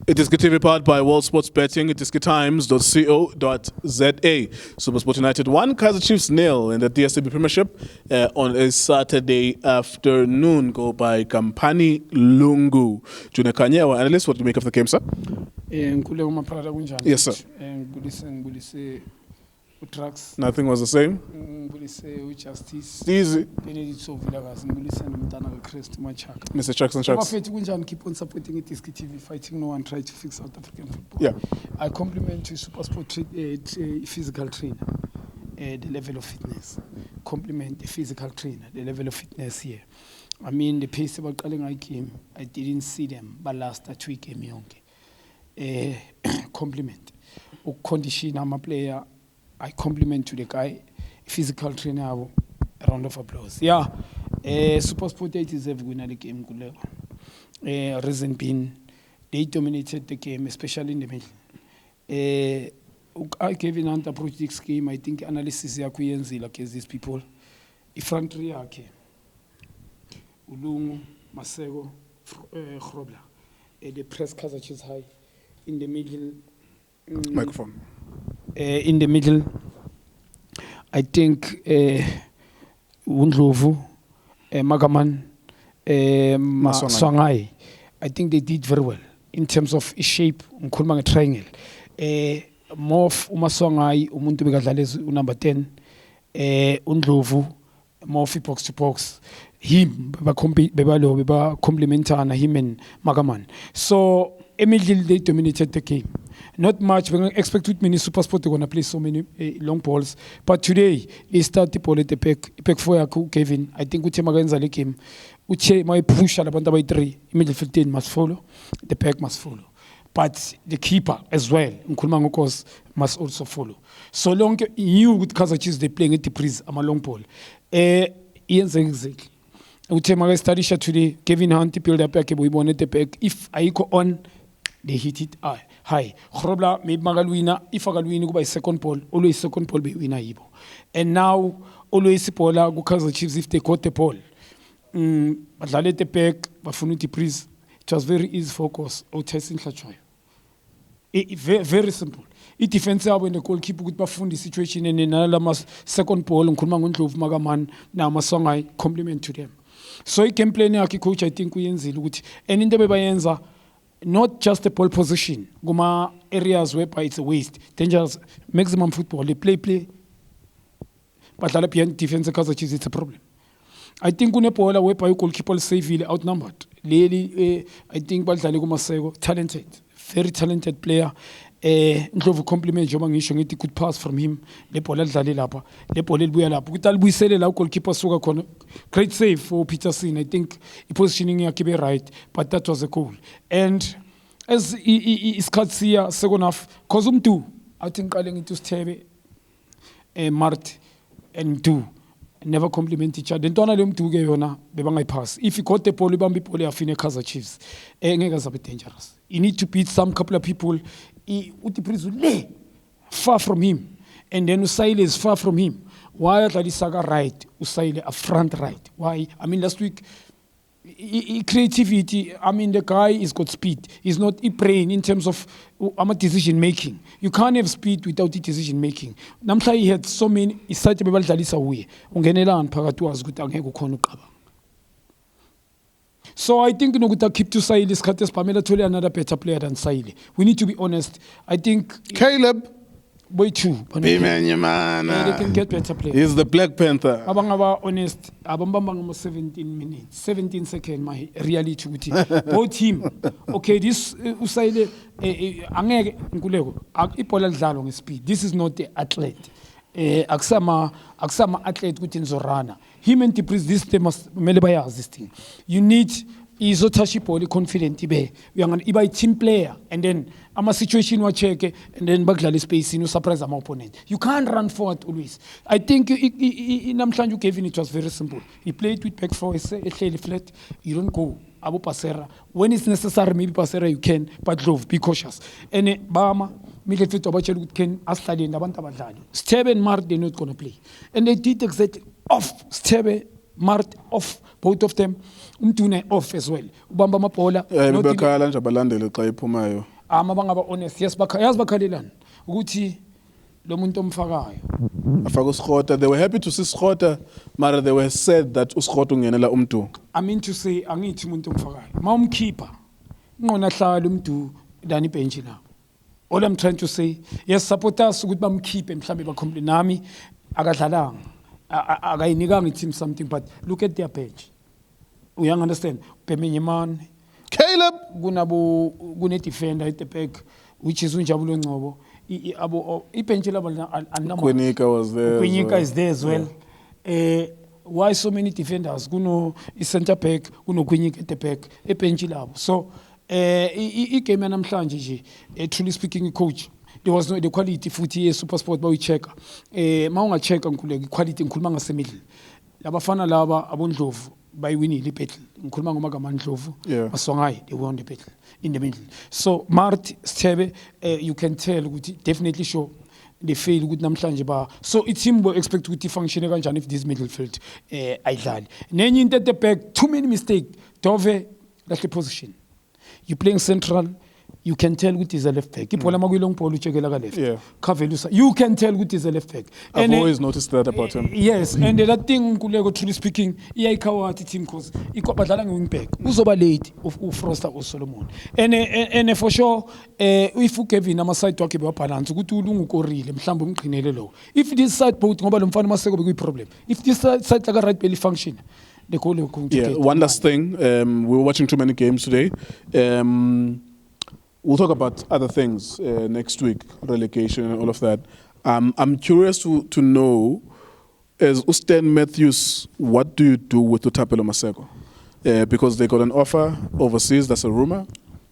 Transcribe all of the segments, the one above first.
iDiskiTV powered by World Sports Betting, iDiskiTimes.co.za. SuperSport United 1, Kaizer Chiefs 0 in the DSTV Premiership on a Saturday afternoon. Go by Kampani Lungu. Junior Khanye, our analyst, what do you make of the game, sir? Yes, sir. Nothing was the same. Justice. Easy. Mr. Jackson Sharks. Keep on supporting iDiskiTV, fighting no one try to fix South African football. Yeah. I compliment to SuperSport physical trainer, the level of fitness. Compliment the physical trainer, the level of fitness here. I mean, the pace about calling I came, I didn't see them, but last 2 games compliment. Condition, I'm a player. I compliment to the guy, physical trainer, a round of applause. Yeah, SuperSport 8 is every winner the game. Reason being, they dominated the game, especially in the middle. I gave an approach this game. I think analysis ya kuyenzi like these people. Front three yake, Ulungu, Maseko, Grobler. The press coverage is high. In the middle, Microphone. In the middle, I think Undlovu, Magaman, Swangai, I think they did very well in terms of shape. Nkulmanga triangle. More of Swangai, umuntu bekadlala number 10. Undlovu, more of box to box. Him, beba complementana him and Magaman. So immediately they dominated the game. Not much. We expect with many SuperSport they're gonna play so many long balls. But today they start the ball at the back for Kevin. I think Uche Maganza like him. Uche my push at about by 3. Midfield 10 must follow. The back must follow. But the keeper as well, Nkulmanga must also follow. So long you with Kaizer Chiefs they playing at the breeze. I'm a long ball. Exactly. Uche Maganza study shot today. Kevin Hunt build up back. We want at the back. If I go on, they hit it high. Grobler maybe Magalwina. If Magalwina go by second ball, always second ball be winner ibo. And now always Pola go Kaizer Chiefs if they got the ball. But la let the back, but for the breeze. It was very easy focus. Testing very simple. It defense when the goalkeeper could perform the situation and then another second ball and Kulmangun Magaman now Masongai compliment to them. So he can play Naki coach, I think we and in the Bayenza, not just the pole position, Guma areas whereby it's a waste, dangerous, maximum football, they play. But Lalapian defense Kaizer Chiefs, it's a problem. I think Unepola whereby goalkeeper safely outnumbered. Lily, I think Baltaligo Maseko, talented, very talented player. Ndlovu compliment Jomangisho ngithi could pass from him. Le ball adlale lapha. Le ball elibuya lapha. Ukuthi alibuyisele la goalkeeper suka khona. Great save for Peterson. I think the positioning yakhe be right, but that was a goal. And as isikhathi siya second half, cause umdu I think qale ngithi Sithebe Mart and do never compliment each other. Ntwana le mdu ke yona bebangayipass. If you got the ball ibamba ibhola yafina Kaizer Chiefs, ngeke azabe dangerous. You need to beat some couple of people. Far from him, and then Usaile is far from him. Why are Saga right? Usaile a front right. Why? I mean, last week, creativity. I mean, the guy is got speed. He's not brain in terms of decision making. You can't have speed without decision making. Namhla he had so many. He started to be able to ungenela and phakathi was good angeke ukhona uqaba. So I think keep to Saile Skates Pamela Tole another better player than Saile. We need to be honest. I think Caleb boy too. They can get better players. He's the Black Panther. Abangaba honest. Abambang 17 minutes, 17 seconds. My reality with him. Both him. Okay, this Saile angeke nkuleko. Ipola dlalo ngespeed. This is not the athlete. Aksama athlete within Zorana. Him and Tipris, this they must this thing. You need isotashipoli confident ibe. We are a team player, and then I'm a situation wa check, and then bagla space in surprise my opponent. You can't run forward always. I think in Namhlanju Kevin it was very simple. He played with back four, flat. You don't go. Abu Pasera. When it's necessary, maybe Pasera you can, but love, be cautious. And Bama, midfield about can study in the Bantabadali. Stebe and Mart, they're not going to play. And they did exactly off. Stebe, Mart, off. Both of them. Umtune off as well. Ubamba Mapola. bangaba honest yes yazi bakhalelana ukuthi lo muntu omfakayo afaka uSkhota. They were happy to see Skhota, but they were sad that uSkhota ungenela umdu. I mean to say angithi umuntu omfakayo mawumkhipha ngqona hlala umdu dani bench la. All I'm trying to say, yes, supporters ukuthi bamkhiphe mhlambe bakhomple nami akadlalanga akayinikanga team something, but look at their bench. We understand Pemenyeman Caleb kune defender at the back which is Unjabulo Ngcobo. Bench labo Kwinika was there. Kwinika is there as well. Why so many defenders? Kuno center back, kuno Kwinika at the back. Bench labo. So game namhlanje nje truly speaking coach there was no the quality futhi SuperSport ba uyichecka mawungachecka ngikhuleka quality ngikhuluma ngase-middle labafana laba abondlovu bayiwinile ibattle ngikhuluma ngomagama Ndlovu Maswangayi they won the battle in the middle. So Mart Sithebe you can tell ukuthi definitely sure they fail ukuthi namhlanje ba so it team will expect ukuthi function kanjani if this midfield ayidlali nenye into at the back too many mistakes Dove that's the position. You playing central, you can tell what is a left back. You can tell what is a left back. I've always noticed that about him. Yes, and that thing, truly speaking, team cause he got badala wing back. Uzoba late of Froster or Solomon. And for sure, if you Kevin am side talk about balance, go to Lungu really, Mshambum Kinelo. If this side boat mobile and Maseko be problem. If this side like a right belly function. One last thing. We were watching too many games today. We'll talk about other things next week, relegation and all of that. I'm curious to know, as Usten Matthews, what do you do with Thapelo Maseko? Because they got an offer overseas, that's a rumor.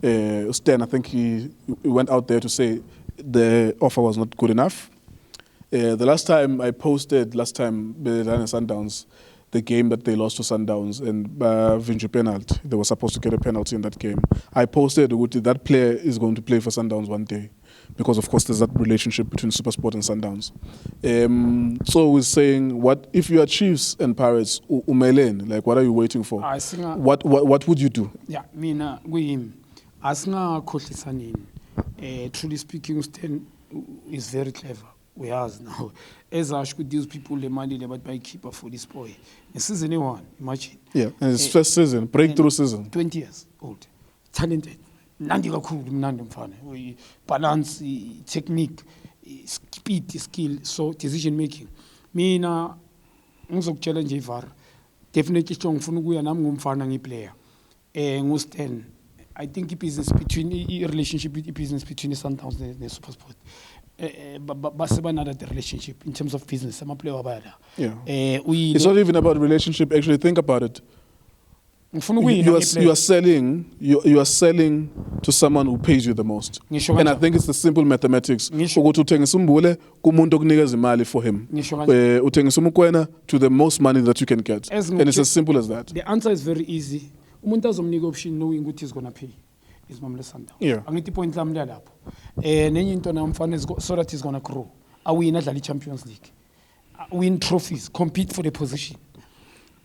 Usten, I think he went out there to say the offer was not good enough. The last time I posted, Sundowns, the game that they lost to Sundowns and Vinci penalty. They were supposed to get a penalty in that game. I posted that player is going to play for Sundowns one day because, of course, there's that relationship between SuperSport and Sundowns. So we're saying, what if you are Chiefs and Pirates, Umelen, like what are you waiting for? What would you do? Yeah, mina him. Asinga khohlisanini. Truly speaking, Stan is very clever. We have now. As I could use people the money they buy keeper for this boy. In season 1, imagine. Yeah, and his first season, breakthrough season. 20 years old. Talented. Nandi kakhulu mnandi mfana. Balance, technique, speed, skill, so decision making. Mina ngizokuchallenge iVAR. Definitely strong ngifuna ukuya nami ngumfana ngiplayer. Ngu-Stan. I think relationship between the Sundowns and the SuperSport. But the relationship in terms of business. I'm a player. Yeah. It's not even about relationship. Actually, think about it. You are selling. You are selling to someone who pays you the most. And I think it's the simple mathematics. For him. To the most money that you can get. And it's as simple as that. The answer is very easy. Umuntu azomnika option knowing what he's gonna pay. Is Mamle Sundowns. Yeah. Angithi point lami lapho. Nenye into na mfana so that he's gonna grow. Awin adlala Champions League. Win trophies, compete for the position.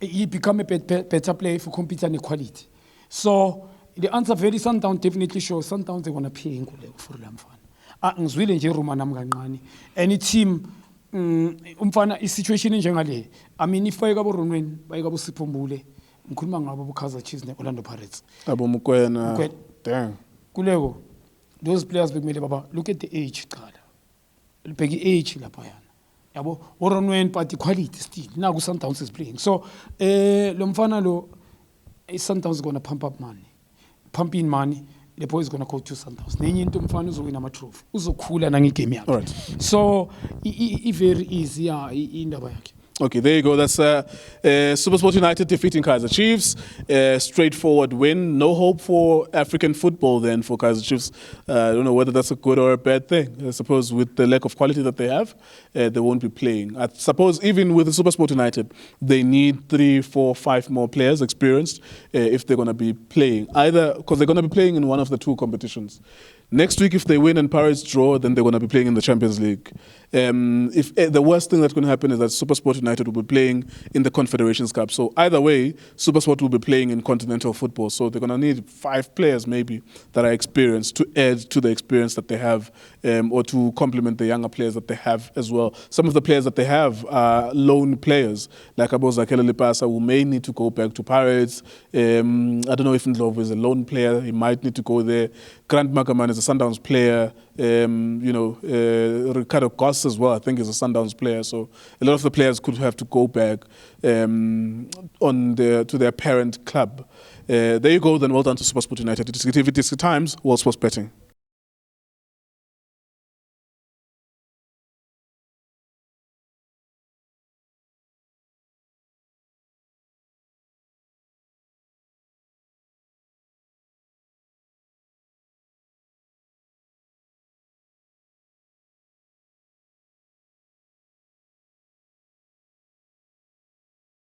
He become a better player for competing equality. So the answer very Sundowns definitely shows Sundowns they wanna pay for them fan. Ngizwile nje Roma nami kancane. Any team umfana situation njengale. I mean if bayika boRonweni, bayika boSiphumbule. Ngikhuluma ngabo Kaizer Chiefs neOrlando Pirates. Abo Mukwena. Damn. Kulego. Those players bekumele baba look at the age qala. Libheki age lapha yana. Yabo oRonweni but quality still. Now Sundowns is playing. So lo mfana lo Sundowns going to pump up money. Pump in money. The boy is going to go to Sundowns. Nenye into mfana uzowina ama trophy. Uzokhula nange game yakhe. Alright. So very easy indaba yakhe. Okay, there you go. That's SuperSport United defeating Kaizer Chiefs. Straightforward win. No hope for African football then for Kaizer Chiefs. I don't know whether that's a good or a bad thing. I suppose with the lack of quality that they have, they won't be playing. I suppose even with the SuperSport United, they need 3, 4, 5 more players experienced if they're going to be playing. Either because they're going to be playing in one of the 2 competitions. Next week, if they win and Pirates draw, then they're going to be playing in the Champions League. If the worst thing that's going to happen is that SuperSport United will be playing in the Confederations Cup. So either way, SuperSport will be playing in continental football. So they're going to need 5 players maybe that are experienced to add to the experience that they have, or to complement the younger players that they have as well. Some of the players that they have are loan players, like Zakele Lipasa, who may need to go back to Pirates. I don't know if Ndlovu is a loan player. He might need to go there. Grant Magaman is a Sundowns player. Ricardo Goss as well, I think, is a Sundowns player. So a lot of the players could have to go back to their parent club. There you go. Then well done to SuperSport United. iDiskiTV, Diski Times, World Sports Betting.